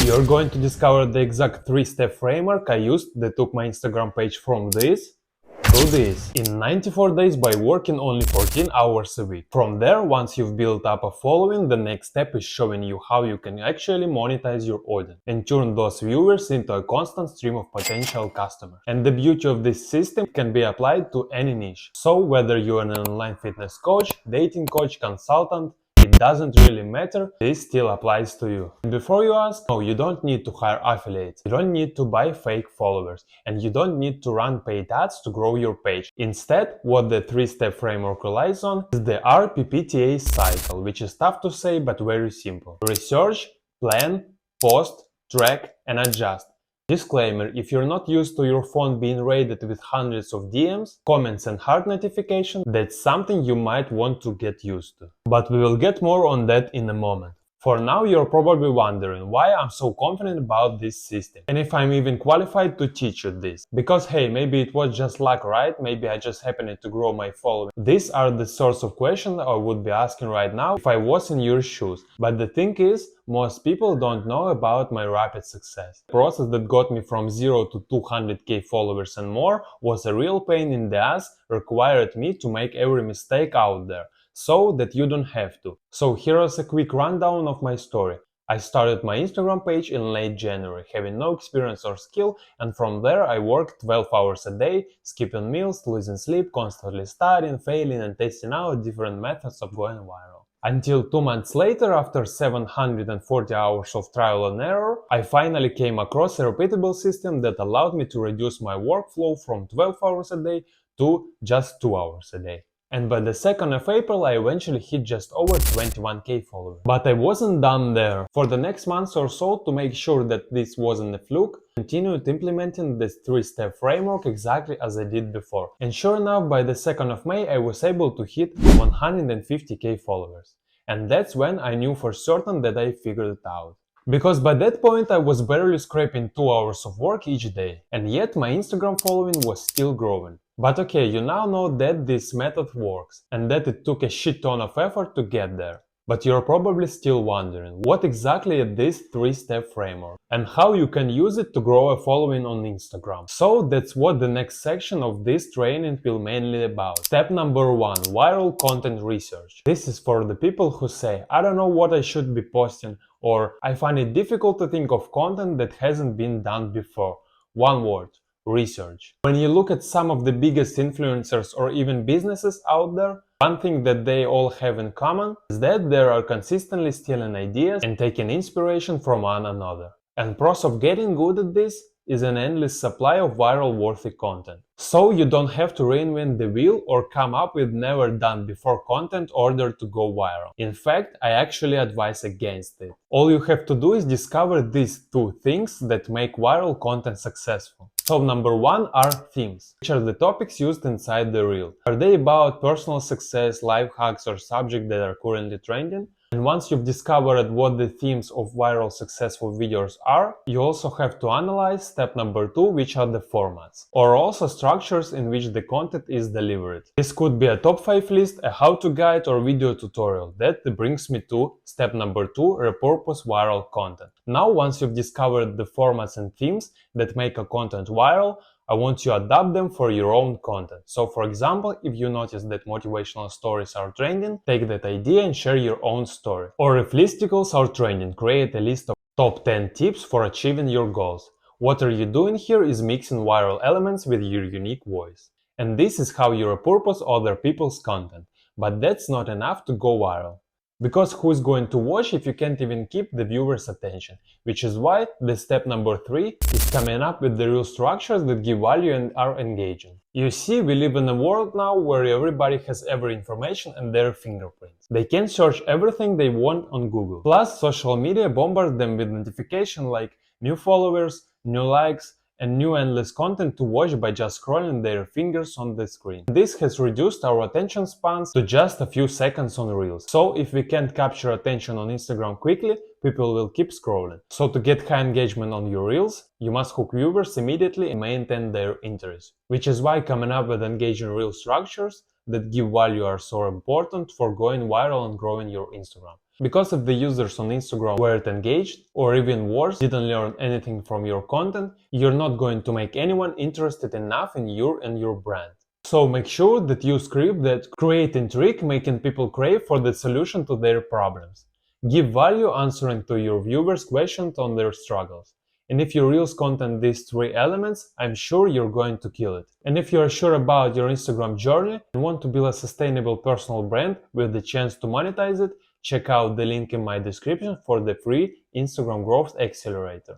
You're going to discover the exact 3-step framework I used that took my Instagram page from this to this in 94 days by working only 14 hours a week. From there, once you've built up a following, the next step is showing you how you can actually monetize your audience and turn those viewers into a constant stream of potential customers. And the beauty of this system can be applied to any niche. So whether you're an online fitness coach, dating coach, consultant, it doesn't really matter, this still applies to you. And before you ask, no, you don't need to hire affiliates, you don't need to buy fake followers, and you don't need to run paid ads to grow your page. Instead, what the 3-step framework relies on is the RPPTA cycle, which is tough to say but very simple. Research, plan, post, track, and adjust. Disclaimer, if you're not used to your phone being raided with hundreds of DMs, comments and heart notifications, that's something you might want to get used to. But we will get more on that in a moment. For now, you're probably wondering why I'm so confident about this system and if I'm even qualified to teach you this. Because hey, maybe it was just luck, right? Maybe I just happened to grow my following. These are the sorts of questions I would be asking right now if I was in your shoes. But the thing is, most people don't know about my rapid success. The process that got me from 0 to 200k followers and more was a real pain in the ass, required me to make every mistake out there, so that you don't have to. So here is a quick rundown of my story. I started my Instagram page in late January, having no experience or skill, and from there I worked 12 hours a day, skipping meals, losing sleep, constantly studying, failing and testing out different methods of going viral. Until 2 months later, after 740 hours of trial and error, I finally came across a repeatable system that allowed me to reduce my workflow from 12 hours a day to just 2 hours a day. And by the 2nd of April, I eventually hit just over 21k followers. But I wasn't done there. For the next month or so, to make sure that this wasn't a fluke, I continued implementing this 3-step framework exactly as I did before. And sure enough, by the 2nd of May, I was able to hit 150k followers. And that's when I knew for certain that I figured it out. Because by that point I was barely scraping 2 hours of work each day, and yet my Instagram following was still growing. But okay, you now know that this method works, and that it took a shit ton of effort to get there. But you're probably still wondering, what exactly is this 3-step framework, and how you can use it to grow a following on Instagram. So that's what the next section of this training will mainly about. Step number 1, viral content research. This is for the people who say, I don't know what I should be posting, or I find it difficult to think of content that hasn't been done before. One word: research. When you look at some of the biggest influencers or even businesses out there, one thing that they all have in common is that they are consistently stealing ideas and taking inspiration from one another. And pros of getting good at this is an endless supply of viral worthy content. So you don't have to reinvent the wheel or come up with never done before content in order to go viral. In fact, I actually advise against it. All you have to do is discover these 2 things that make viral content successful. So number 1 are themes, which are the topics used inside the reel. Are they about personal success, life hacks or subjects that are currently trending? And once you've discovered what the themes of viral successful videos are, you also have to analyze step number 2, which are the formats, or also structures in which the content is delivered. This could be a top 5 list, a how-to guide or video tutorial. That brings me to step number 2, repurpose viral content. Now once you've discovered the formats and themes that make a content viral, I want you to adapt them for your own content. So for example, if you notice that motivational stories are trending, take that idea and share your own story. Or if listicles are trending, create a list of top 10 tips for achieving your goals. What are you doing here is mixing viral elements with your unique voice. And this is how you repurpose other people's content. But that's not enough to go viral. Because who is going to watch if you can't even keep the viewer's attention? Which is why the step number 3 is coming up with the real structures that give value and are engaging. You see, we live in a world now where everybody has every information and their fingerprints. They can search everything they want on Google. Plus, social media bombards them with notifications like new followers, new likes, and new endless content to watch by just scrolling their fingers on the screen. This has reduced our attention spans to just a few seconds on Reels. So if we can't capture attention on Instagram quickly, people will keep scrolling. So to get high engagement on your Reels, you must hook viewers immediately and maintain their interest. Which is why coming up with engaging Reel structures that give value are so important for going viral and growing your Instagram. Because if the users on Instagram weren't engaged, or even worse, didn't learn anything from your content, you're not going to make anyone interested enough in you and your brand. So make sure that you script that create intrigue, making people crave for the solution to their problems. Give value answering to your viewers' questions on their struggles. And if your Reels contain these three elements, I'm sure you're going to kill it. And if you're sure about your Instagram journey and want to build a sustainable personal brand with the chance to monetize it, check out the link in my description for the free Instagram Growth Accelerator.